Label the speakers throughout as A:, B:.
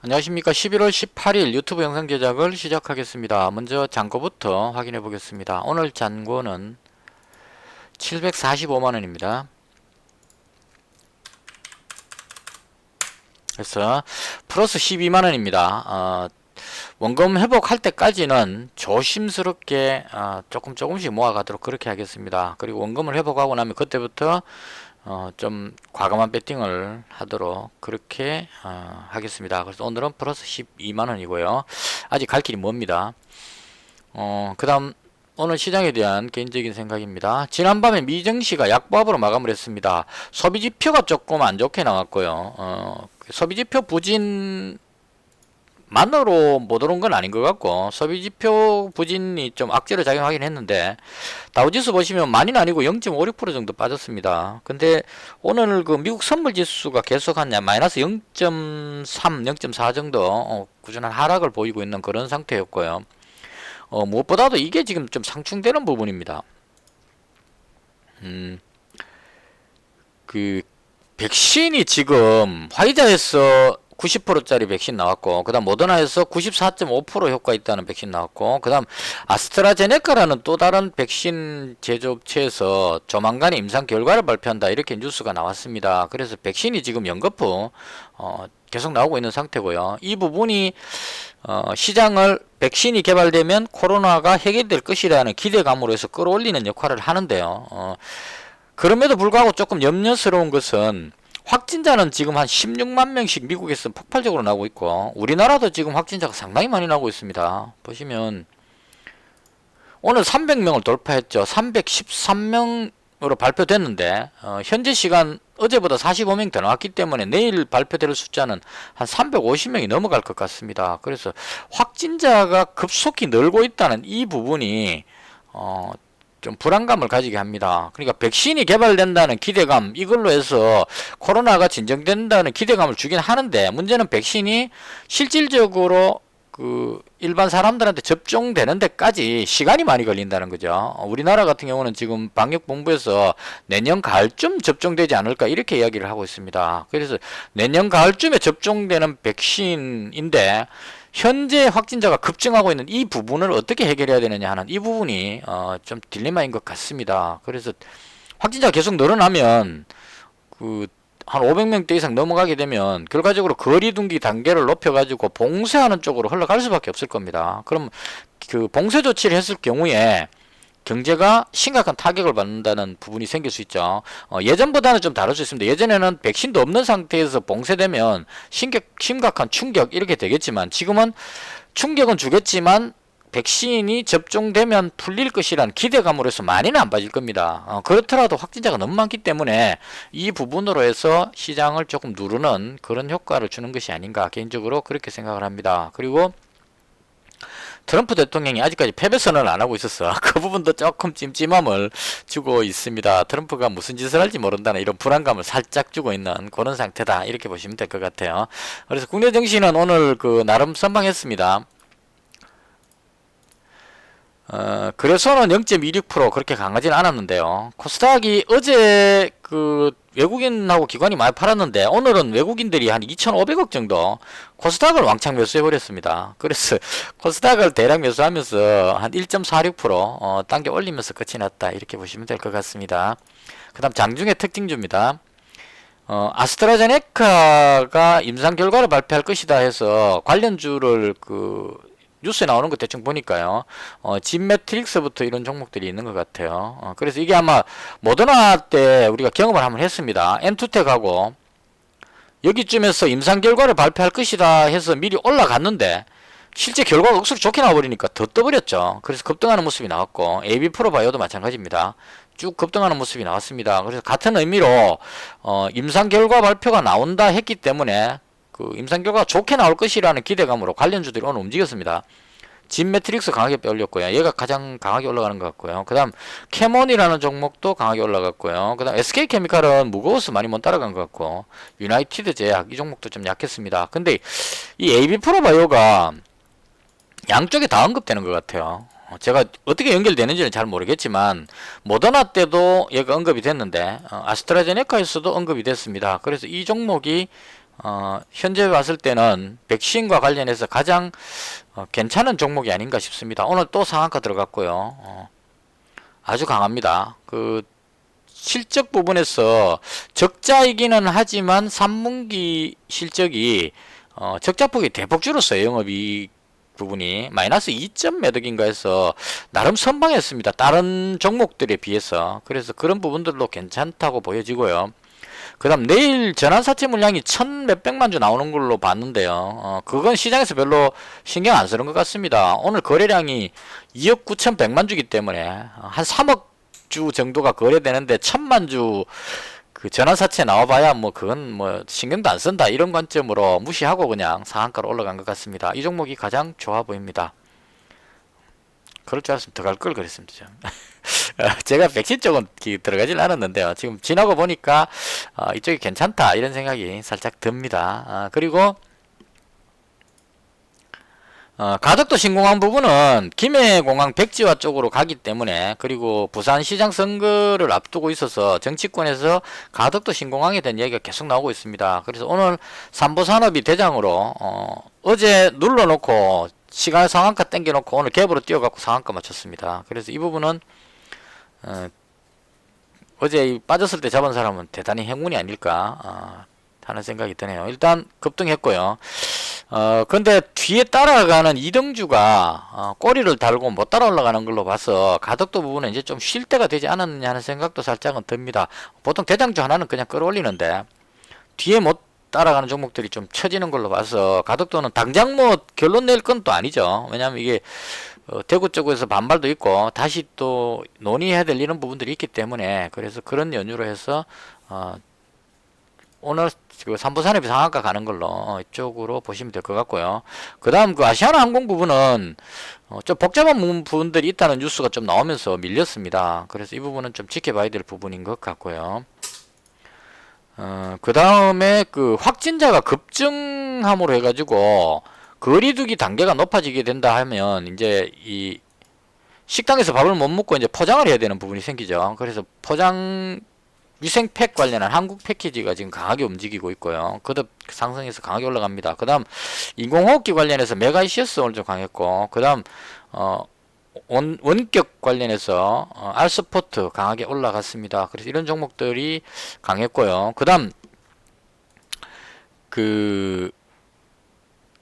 A: 안녕하십니까. 11월 18일 유튜브 영상 제작을 시작하겠습니다. 먼저 잔고부터 확인해 보겠습니다. 오늘 잔고는 745만원입니다. 그래서 플러스 12만원입니다. 원금 회복할 때까지는 조심스럽게 조금씩 모아가도록 그렇게 하겠습니다. 그리고 원금을 회복하고 나면 그때부터 좀 과감한 배팅을 하도록 그렇게 하겠습니다. 그래서 오늘은 플러스 12만원이고요. 아직 갈 길이 멉니다. 그 다음 오늘 시장에 대한 개인적인 생각입니다. 지난밤에 미증시가 약보합으로 마감을 했습니다. 소비지표가 조금 안 좋게 나왔고요. 소비지표 부진 만으로 못 오른 건 아닌 것 같고, 소비지표 부진이 좀 악재로 작용하긴 했는데, 다우지수 보시면 많이는 아니고 0.56% 정도 빠졌습니다. 근데 오늘 그 미국 선물지수가 계속 한 마이너스 0.3, 0.4 정도 꾸준한 하락을 보이고 있는 그런 상태였고요. 무엇보다도 이게 지금 좀 상충되는 부분입니다. 그 백신이 지금 화이자에서 90%짜리 백신 나왔고, 그 다음 모더나에서 94.5% 효과 있다는 백신 나왔고, 그 다음 아스트라제네카라는 또 다른 백신 제조업체에서 조만간에 임상 결과를 발표한다, 이렇게 뉴스가 나왔습니다. 그래서 백신이 지금 연거푸 계속 나오고 있는 상태고요. 이 부분이 시장을 백신이 개발되면 코로나가 해결될 것이라는 기대감으로 해서 끌어올리는 역할을 하는데요. 그럼에도 불구하고 조금 염려스러운 것은, 확진자는 지금 한 16만 명씩 미국에서 폭발적으로 나오고 있고, 우리나라도 지금 확진자가 상당히 많이 나오고 있습니다. 보시면 오늘 300명을 돌파했죠. 313명으로 발표됐는데 현재 시간 어제보다 45명 더 나왔기 때문에 내일 발표될 숫자는 한 350명이 넘어갈 것 같습니다. 그래서 확진자가 급속히 늘고 있다는 이 부분이 좀 불안감을 가지게 합니다. 그러니까 백신이 개발된다는 기대감, 이걸로 해서 코로나가 진정된다는 기대감을 주긴 하는데, 문제는 백신이 실질적으로 그 일반 사람들한테 접종되는 데까지 시간이 많이 걸린다는 거죠. 우리나라 같은 경우는 지금 방역본부에서 내년 가을쯤 접종되지 않을까, 이렇게 이야기를 하고 있습니다. 그래서 내년 가을쯤에 접종되는 백신인데, 현재 확진자가 급증하고 있는 이 부분을 어떻게 해결해야 되느냐 하는 이 부분이 좀 딜레마인 것 같습니다. 그래서 확진자가 계속 늘어나면 한 500명대 이상 넘어가게 되면 결과적으로 거리두기 단계를 높여가지고 봉쇄하는 쪽으로 흘러갈 수밖에 없을 겁니다. 그럼 그 봉쇄 조치를 했을 경우에 경제가 심각한 타격을 받는다는 부분이 생길 수 있죠. 예전보다는 좀 다를 수 있습니다. 예전에는 백신도 없는 상태에서 봉쇄되면 심각한 충격 이렇게 되겠지만, 지금은 충격은 주겠지만 백신이 접종되면 풀릴 것이라는 기대감으로 해서 많이는 안 빠질 겁니다. 그렇더라도 확진자가 너무 많기 때문에 이 부분으로 해서 시장을 조금 누르는 그런 효과를 주는 것이 아닌가, 개인적으로 그렇게 생각을 합니다. 그리고 트럼프 대통령이 아직까지 패배 선언을 안 하고 있어서 그 부분도 조금 찜찜함을 주고 있습니다. 트럼프가 무슨 짓을 할지 모른다는 이런 불안감을 살짝 주고 있는 그런 상태다, 이렇게 보시면 될 것 같아요. 그래서 국내 증시는 오늘 나름 선방했습니다. 그래서는 0.26% 그렇게 강하진 않았는데요. 코스닥이 어제 외국인하고 기관이 많이 팔았는데, 오늘은 외국인들이 한 2,500억 정도 코스닥을 왕창 매수해버렸습니다. 그래서 코스닥을 대량 매수하면서 한 1.46% 당겨 올리면서 끝이 났다, 이렇게 보시면 될 것 같습니다. 그 다음 장중의 특징주입니다. 아스트라제네카가 임상 결과를 발표할 것이다 해서 관련주를 뉴스에 나오는 거 대충 보니까요, 진매트릭스부터 이런 종목들이 있는 것 같아요. 그래서 이게 아마 모더나 때 우리가 경험을 한번 했습니다. 엔투텍하고 여기쯤에서 임상 결과를 발표할 것이다 해서 미리 올라갔는데, 실제 결과가 억수로 좋게 나와버리니까 더 떠버렸죠. 그래서 급등하는 모습이 나왔고, AB프로바이오도 마찬가지입니다. 쭉 급등하는 모습이 나왔습니다. 그래서 같은 의미로 임상 결과 발표가 나온다 했기 때문에 임상 결과가 좋게 나올 것이라는 기대감으로 관련주들이 오늘 움직였습니다. 진매트릭스 강하게 빼올렸고요. 얘가 가장 강하게 올라가는 것 같고요. 그 다음 캐몬이라는 종목도 강하게 올라갔고요. 그 다음 SK케미칼은 무거워서 많이 못 따라간 것 같고, 유나이티드 제약 이 종목도 좀 약했습니다. 근데 이 AB프로바이오가 양쪽에 다 언급되는 것 같아요. 제가 어떻게 연결되는지는 잘 모르겠지만 모더나 때도 얘가 언급이 됐는데 아스트라제네카에서도 언급이 됐습니다. 그래서 이 종목이 현재 봤을 때는 백신과 관련해서 가장 괜찮은 종목이 아닌가 싶습니다. 오늘 또 상한가 들어갔고요. 아주 강합니다. 그 실적 부분에서 적자이기는 하지만 3분기 실적이 적자폭이 대폭 줄었어요. 영업이익 부분이 마이너스 2점 매덕인가 해서 나름 선방했습니다. 다른 종목들에 비해서. 그래서 그런 부분들도 괜찮다고 보여지고요. 그 다음 내일 전환사채 물량이 1,000 몇백만 주 나오는 걸로 봤는데요. 그건 시장에서 별로 신경 안 쓰는 것 같습니다. 오늘 거래량이 2억 9,100만 주기 때문에 한 3억 주 정도가 거래되는데 1,000만 주 그 전환사채 나와봐야 뭐 그건 뭐 신경도 안 쓴다 이런 관점으로 무시하고 그냥 상한가로 올라간 것 같습니다. 이 종목이 가장 좋아 보입니다. 그럴 줄 알았으면 더 갈 걸 그랬습니다. 제가 백신 쪽은 들어가질 않았는데요. 지금 지나고 보니까 이쪽이 괜찮다 이런 생각이 살짝 듭니다. 그리고 가덕도 신공항 부분은 김해공항 백지화 쪽으로 가기 때문에, 그리고 부산시장 선거를 앞두고 있어서 정치권에서 가덕도 신공항에 대한 이야기가 계속 나오고 있습니다. 그래서 오늘 삼보산업이 대장으로 어제 눌러놓고 시간 상한가 땡겨놓고 오늘 갭으로 뛰어갖고 상한가 맞췄습니다. 그래서 이 부분은 어제 빠졌을 때 잡은 사람은 대단히 행운이 아닐까 하는 생각이 드네요. 일단 급등했고요. 근데 뒤에 따라가는 이등주가 꼬리를 달고 못 따라 올라가는 걸로 봐서 가덕도 부분은 이제 좀 쉴 때가 되지 않았느냐 하는 생각도 살짝은 듭니다. 보통 대장주 하나는 그냥 끌어올리는데 뒤에 못 따라가는 종목들이 좀 처지는 걸로 봐서 가덕도는 당장 뭐 결론 낼 건 또 아니죠. 왜냐하면 이게 대구 쪽에서 반발도 있고 다시 또 논의해야 될 이런 부분들이 있기 때문에, 그래서 그런 연유로 해서 오늘 그 삼보산업이 상한가 가는 걸로 이쪽으로 보시면 될 것 같고요. 그 다음 그 아시아나항공 부분은 좀 복잡한 부분들이 있다는 뉴스가 좀 나오면서 밀렸습니다. 그래서 이 부분은 좀 지켜봐야 될 부분인 것 같고요. 그 다음에 그 확진자가 급증함으로 해가지고 거리두기 단계가 높아지게 된다 하면 이제 이 식당에서 밥을 못 먹고 이제 포장을 해야 되는 부분이 생기죠. 그래서 포장 위생팩 관련한 한국 패키지가 지금 강하게 움직이고 있고요. 거듭 상승해서 강하게 올라갑니다. 그 다음 인공호흡기 관련해서 메가이시어스 오늘 좀 강했고, 그 다음 원격 관련해서 알스포트 강하게 올라갔습니다. 그래서 이런 종목들이 강했고요. 그 다음 그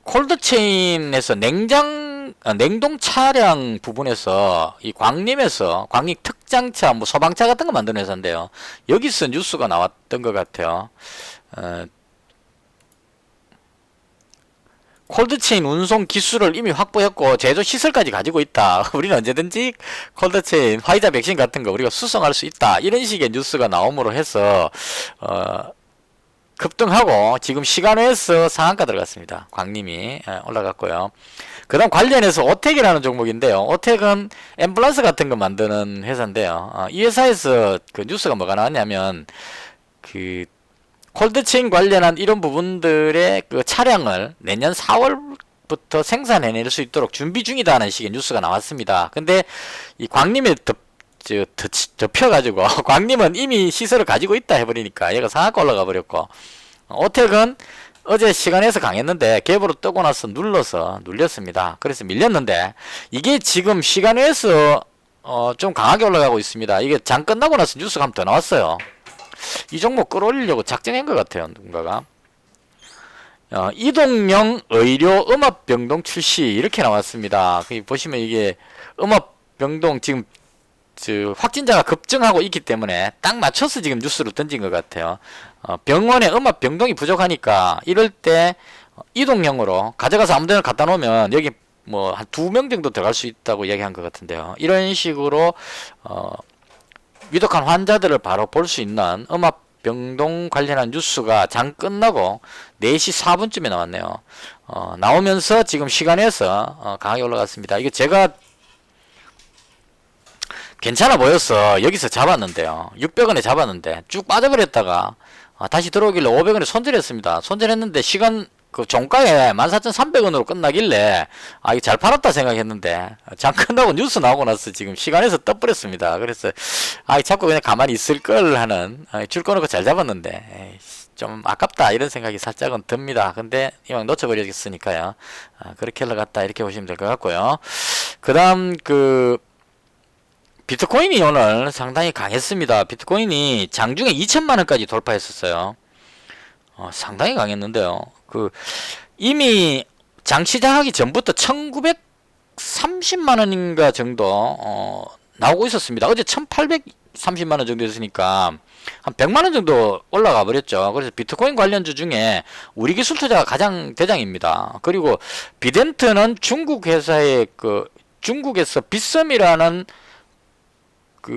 A: 콜드체인에서 냉동 차량 부분에서 이 광림에서 광림 특장차 뭐 소방차 같은 거 만드는 회사인데요. 여기서 뉴스가 나왔던 것 같아요. 콜드체인 운송 기술을 이미 확보했고 제조 시설까지 가지고 있다. 우리는 언제든지 콜드체인 화이자 백신 같은 거 우리가 수송할 수 있다. 이런 식의 뉴스가 나옴으로 해서 급등하고 지금 시간외에서 상한가 들어갔습니다. 광림이 올라갔고요. 그 다음 관련해서 오텍이라는 종목인데요. 오텍은 앰뷸런스 같은 거 만드는 회사인데요. 이 회사에서 그 뉴스가 뭐가 나왔냐면 그 콜드체인 관련한 이런 부분들의 그 차량을 내년 4월부터 생산해낼 수 있도록 준비 중이다는 식의 뉴스가 나왔습니다. 근데 이 광림에 덮여가지고 광림은 이미 시설을 가지고 있다 해버리니까 얘가 상한가 올라가 버렸고, 오텍은 어제 시간에서 강했는데 갭으로 뜨고 나서 눌렸습니다. 그래서 밀렸는데 이게 지금 시간에서 좀 강하게 올라가고 있습니다. 이게 장 끝나고 나서 뉴스가 한 번 더 나왔어요. 이 종목 끌어올리려고 작정한 것 같아요, 누군가가. 이동형 의료 음압병동 출시 이렇게 나왔습니다. 보시면 이게 음압병동 지금 확진자가 급증하고 있기 때문에 딱 맞춰서 지금 뉴스를 던진 것 같아요. 병원에 음압병동이 부족하니까 이럴 때 이동형으로 가져가서 아무데나 갖다 놓으면 여기 뭐 한 2명 정도 들어갈 수 있다고 얘기한 것 같은데요. 이런 식으로 위독한 환자들을 바로 볼 수 있는 음압병동 관련한 뉴스가 장 끝나고 4시 4분쯤에 나왔네요. 나오면서 지금 시간에서 강하게 올라갔습니다. 이게 제가 괜찮아 보여서 여기서 잡았는데요. 600원에 잡았는데 쭉 빠져버렸다가 다시 들어오길래 500원에 손절했습니다. 손절했는데 시간 그 종가에 14,300원으로 끝나길래 이거 잘 팔았다 생각했는데 장 끝나고 뉴스 나오고 나서 지금 시간에서 떠버렸습니다. 그래서 자꾸 그냥 가만히 있을 걸 하는 줄 거놓고 잘 잡았는데 좀 아깝다 이런 생각이 살짝은 듭니다. 근데 이왕 놓쳐버렸으니까요. 그렇게 흘러갔다 이렇게 보시면 될 것 같고요. 그 다음 비트코인이 오늘 상당히 강했습니다. 비트코인이 장중에 2천만원까지 돌파했었어요. 상당히 강했는데요. 이미 장 시작하기 전부터 1930만원인가 정도 나오고 있었습니다. 어제 1830만원 정도 였으니까 한 100만원 정도 올라가 버렸죠. 그래서 비트코인 관련주 중에 우리 기술 투자가 가장 대장입니다. 그리고 비덴트는 중국 회사의 중국에서 빗썸이라는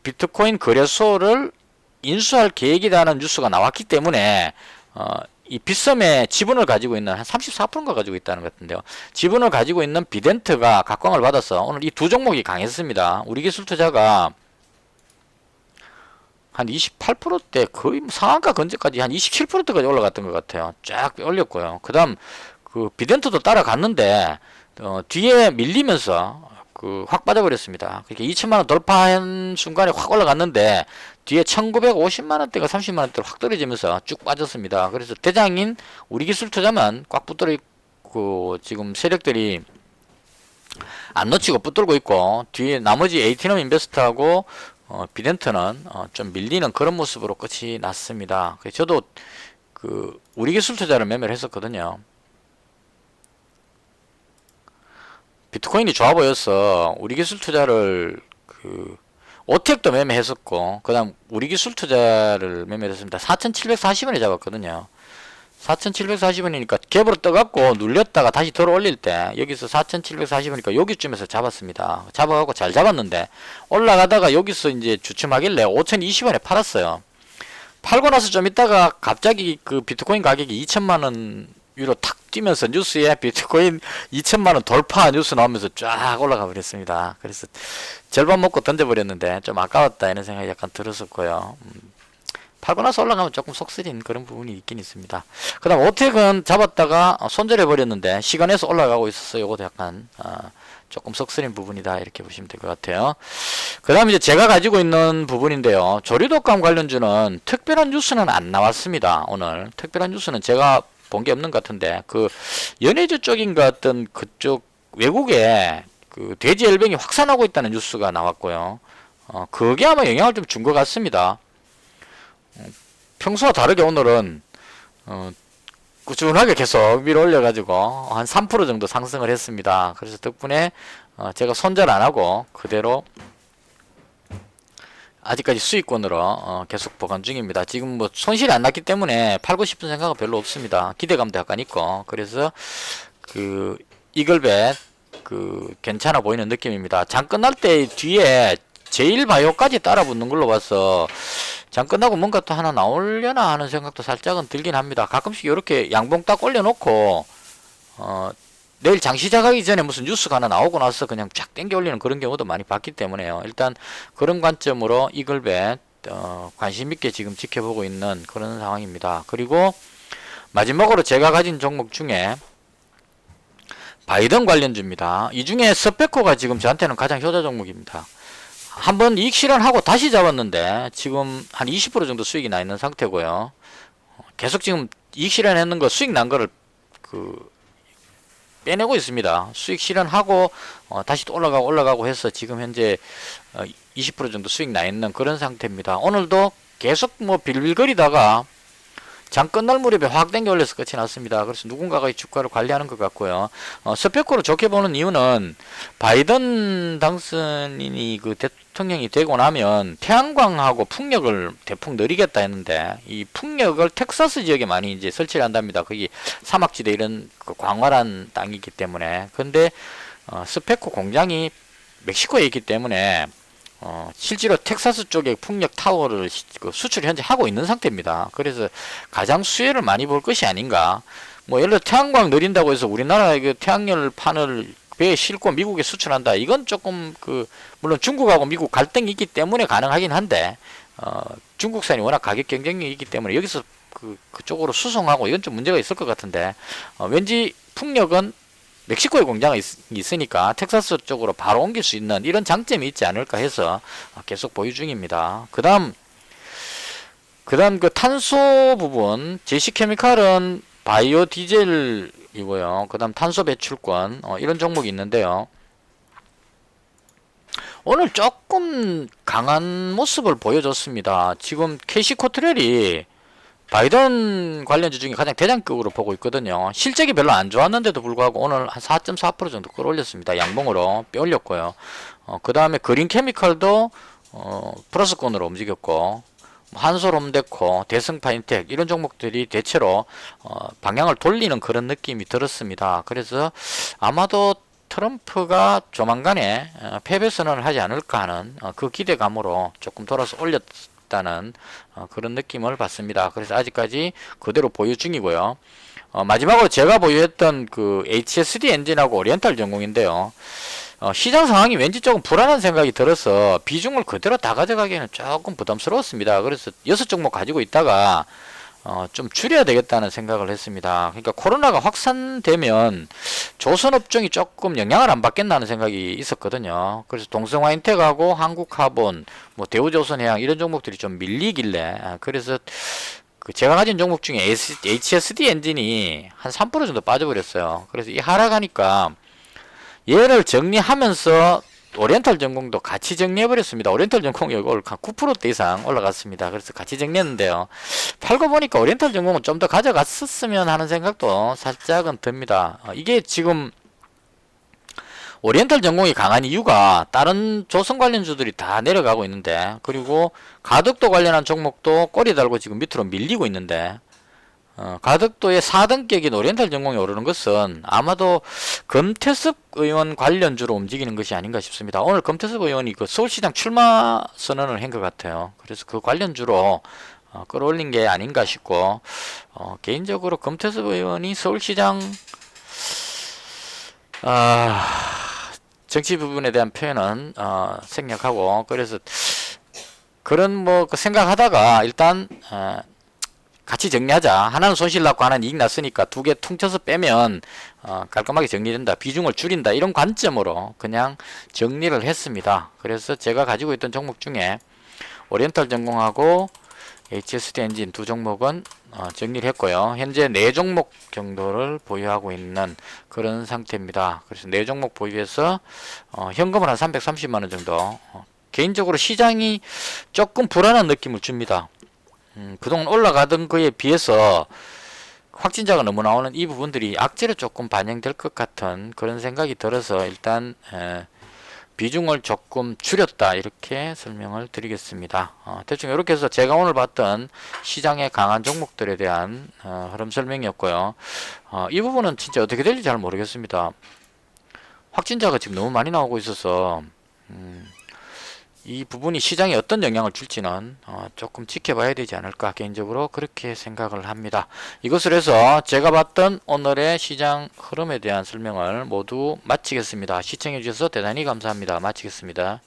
A: 비트코인 거래소를 인수할 계획이라는 뉴스가 나왔기 때문에 이 빗썸의 지분을 가지고 있는 한 34%인가 가지고 있다는 것 같은데요. 지분을 가지고 있는 비덴트가 각광을 받아서 오늘 이 두 종목이 강했습니다. 우리 기술 투자가 한 28%대 거의 상한가 근처까지 한 27%대까지 올라갔던 것 같아요. 쫙 올렸고요. 그 다음 비덴트도 따라갔는데 뒤에 밀리면서 확 빠져버렸습니다. 그렇게 2천만원 돌파한 순간에 확 올라갔는데 뒤에 1950만원대가 30만원대로 확 떨어지면서 쭉 빠졌습니다. 그래서 대장인 우리 기술 투자만 꽉 붙들어 있고 지금 세력들이 안 놓치고 붙들고 있고 뒤에 나머지 에이티넘 인베스트하고 비덴트는 좀 밀리는 그런 모습으로 끝이 났습니다. 저도 우리 기술 투자를 매매를 했었거든요. 비트코인이 좋아 보여서 우리 기술 투자를 오텍도 매매했었고 그 다음 우리 기술 투자를 매매했습니다. 4740원에 잡았거든요. 4740원이니까 갭으로 떠갖고 눌렸다가 다시 들어 올릴 때 여기서 4740원이니까 여기쯤에서 잡았습니다. 잡아갖고 잘 잡았는데 올라가다가 여기서 이제 주춤하길래 5020원에 팔았어요. 팔고 나서 좀 있다가 갑자기 비트코인 가격이 2천만원 위로 탁 뛰면서 뉴스에 비트코인 2천만원 돌파 뉴스 나오면서 쫙 올라가 버렸습니다. 그래서 절반 먹고 던져버렸는데 좀 아까웠다 이런 생각이 약간 들었었고요. 팔고 나서 올라가면 조금 속쓰린 그런 부분이 있긴 있습니다. 그 다음 오텍은 잡았다가 손절해 버렸는데 시간에서 올라가고 있었어요. 이것도 약간 조금 속쓰린 부분이다 이렇게 보시면 될 것 같아요. 그 다음 이제 제가 가지고 있는 부분인데요. 조류독감 관련주는 특별한 뉴스는 안 나왔습니다. 오늘 특별한 뉴스는 제가 본 게 없는 것 같은데 연해주 쪽인가 어떤 그쪽 외국에 돼지 열병이 확산하고 있다는 뉴스가 나왔고요. 그게 아마 영향을 좀 준 것 같습니다. 평소와 다르게 오늘은 꾸준하게 계속 위로 올려가지고 한 3% 정도 상승을 했습니다. 그래서 덕분에 제가 손절 안하고 그대로 아직까지 수익권으로 계속 보관 중입니다. 지금 뭐 손실이 안 났기 때문에 팔고 싶은 생각은 별로 없습니다. 기대감도 약간 있고 그래서 이글벳 괜찮아 보이는 느낌입니다. 장 끝날 때 뒤에 제일바이오까지 따라 붙는 걸로 봐서 장 끝나고 뭔가 또 하나 나오려나 하는 생각도 살짝은 들긴 합니다. 가끔씩 이렇게 양봉 딱 올려놓고 내일 장 시작하기 전에 무슨 뉴스가 하나 나오고 나서 그냥 쫙 땡겨 올리는 그런 경우도 많이 봤기 때문에요. 일단 그런 관점으로 이글벳 관심 있게 지금 지켜보고 있는 그런 상황입니다. 그리고 마지막으로 제가 가진 종목 중에 바이든 관련주입니다. 이 중에 스페코가 지금 저한테는 가장 효자 종목입니다. 한번 이익 실현하고 다시 잡았는데 지금 한 20% 정도 수익이 나 있는 상태고요. 계속 지금 이익 실현했는 거 수익 난 거를 빼내고 있습니다. 수익 실현하고 다시 또 올라가고 해서 지금 현재 20% 정도 수익 나 있는 그런 상태입니다. 오늘도 계속 뭐 빌빌거리다가 장 끝날 무렵에 확 땡겨 올려서 끝이 났습니다. 그래서 누군가가 이 주가를 관리하는 것 같고요. 스페코로 좋게 보는 이유는 바이든 당선인이 대통령이 되고 나면 태양광하고 풍력을 대폭 늘리겠다 했는데 이 풍력을 텍사스 지역에 많이 이제 설치를 한답니다. 거기 사막지대 이런 광활한 땅이기 때문에. 근데 스페코 공장이 멕시코에 있기 때문에 실제로 텍사스 쪽에 풍력 타워를 수출을 현재 하고 있는 상태입니다. 그래서 가장 수혜를 많이 볼 것이 아닌가. 뭐 예를 들어 태양광 늘린다고 해서 우리나라의 태양열 판을 배에 싣고 미국에 수출한다. 이건 조금 물론 중국하고 미국 갈등이 있기 때문에 가능하긴 한데 중국산이 워낙 가격 경쟁력이 있기 때문에 여기서 그쪽으로 수송하고 이건 좀 문제가 있을 것 같은데 왠지 풍력은 멕시코에 공장이 있으니까 텍사스 쪽으로 바로 옮길 수 있는 이런 장점이 있지 않을까 해서 계속 보유 중입니다. 그 다음 그다음 그 탄소 부분, 제시케미칼은 바이오 디젤이고요. 그다음 탄소 배출권, 이런 종목이 있는데요. 오늘 조금 강한 모습을 보여줬습니다. 지금 캐시코트렐이 바이든 관련주 중에 가장 대장급으로 보고 있거든요. 실적이 별로 안 좋았는데도 불구하고 오늘 한 4.4% 정도 끌어올렸습니다. 양봉으로 뼈 올렸고요. 그 다음에 그린케미칼도 플러스권으로 움직였고, 한솔홈데코, 대승파인텍 이런 종목들이 대체로 방향을 돌리는 그런 느낌이 들었습니다. 그래서 아마도 트럼프가 조만간에 패배 선언을 하지 않을까 하는 그 기대감으로 조금 돌아서 올렸다는 그런 느낌을 받습니다. 그래서 아직까지 그대로 보유 중이고요. 마지막으로 제가 보유했던 그 HSD 엔진하고 오리엔탈 전공인데요. 시장 상황이 왠지 조금 불안한 생각이 들어서 비중을 그대로 다 가져가기에는 조금 부담스러웠습니다. 그래서 6종목 가지고 있다가 좀 줄여야 되겠다는 생각을 했습니다. 그러니까 코로나가 확산되면 조선업종이 조금 영향을 안 받겠다는 생각이 있었거든요. 그래서 동성화인텍하고 한국카본, 뭐 대우조선해양 이런 종목들이 좀 밀리길래 그래서 그 제가 가진 종목 중에 HSD 엔진이 한 3% 정도 빠져버렸어요. 그래서 이 하락하니까 얘를 정리하면서 오리엔탈 전공도 같이 정리해버렸습니다. 오리엔탈 전공이 한 9% 이상 올라갔습니다. 그래서 같이 정리했는데요. 팔고 보니까 오리엔탈 전공은 좀 더 가져갔었으면 하는 생각도 살짝은 듭니다. 이게 지금 오리엔탈 전공이 강한 이유가 다른 조선 관련주들이 다 내려가고 있는데, 그리고 가덕도 관련한 종목도 꼬리 달고 지금 밑으로 밀리고 있는데, 가덕도의 4등격인 오리엔탈 전공이 오르는 것은 아마도 금태섭 의원 관련주로 움직이는 것이 아닌가 싶습니다. 오늘 금태섭 의원이 그 서울시장 출마 선언을 한 것 같아요. 그래서 그 관련주로 끌어올린 게 아닌가 싶고, 개인적으로 금태섭 의원이 서울시장 정치 부분에 대한 표현은 생략하고, 그래서 그런 뭐 그 생각하다가 일단 같이 정리하자. 하나는 손실 났고 하나는 이익 났으니까 두 개 퉁쳐서 빼면 깔끔하게 정리된다. 비중을 줄인다. 이런 관점으로 그냥 정리를 했습니다. 그래서 제가 가지고 있던 종목 중에 오리엔탈 전공하고 HSD 엔진 두 종목은 정리를 했고요. 현재 4종목 정도를 보유하고 있는 그런 상태입니다. 그래서 4종목 보유해서 현금을 한 330만원 정도, 개인적으로 시장이 조금 불안한 느낌을 줍니다. 그동안 올라가던 거에 비해서 확진자가 너무 나오는 이 부분들이 악재로 조금 반영될 것 같은 그런 생각이 들어서 일단 비중을 조금 줄였다, 이렇게 설명을 드리겠습니다. 대충 이렇게 해서 제가 오늘 봤던 시장의 강한 종목들에 대한 흐름 설명이었고요. 이 부분은 진짜 어떻게 될지 잘 모르겠습니다. 확진자가 지금 너무 많이 나오고 있어서 이 부분이 시장에 어떤 영향을 줄지는 조금 지켜봐야 되지 않을까, 개인적으로 그렇게 생각을 합니다. 이것을 해서 제가 봤던 오늘의 시장 흐름에 대한 설명을 모두 마치겠습니다. 시청해 주셔서 대단히 감사합니다. 마치겠습니다.